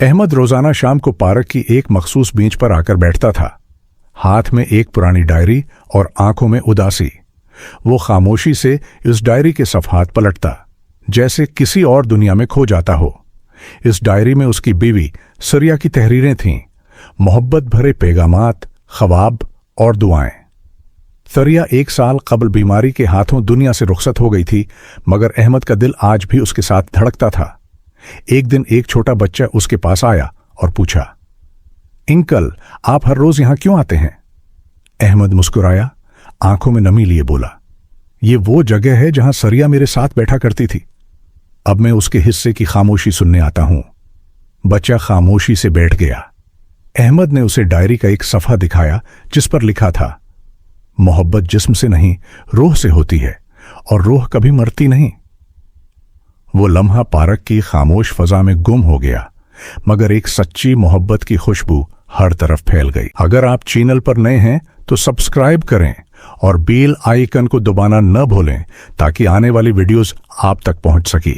अहमद रोजाना शाम को पार्क की एक मखसूस बेंच पर आकर बैठता था, हाथ में एक पुरानी डायरी और आंखों में उदासी। वो खामोशी से इस डायरी के सफ़हात पलटता, जैसे किसी और दुनिया में खो जाता हो। इस डायरी में उसकी बीवी सरिया की तहरीरें थीं, मोहब्बत भरे पैगामात, ख्वाब और दुआएं। सरिया 1 साल कबल बीमारी के हाथों दुनिया से रुखसत हो गई थी, मगर अहमद का दिल आज भी उसके साथ धड़कता था। एक दिन एक छोटा बच्चा उसके पास आया और पूछा, अंकल, आप हर रोज यहां क्यों आते हैं? अहमद मुस्कुराया, आंखों में नमी लिए बोला, ये वो जगह है जहां सरिया मेरे साथ बैठा करती थी। अब मैं उसके हिस्से की खामोशी सुनने आता हूं। बच्चा खामोशी से बैठ गया। अहमद ने उसे डायरी का एक सफ़ा दिखाया जिस पर लिखा था, मोहब्बत जिस्म से नहीं रूह से होती है और रूह कभी मरती नहीं। वो लम्हा पार्क की खामोश फजा में गुम हो गया, मगर एक सच्ची मोहब्बत की खुशबू हर तरफ फैल गई। अगर आप चैनल पर नए हैं तो सब्सक्राइब करें और बेल आइकन को दबाना न भूलें ताकि आने वाली वीडियोस आप तक पहुंच सके।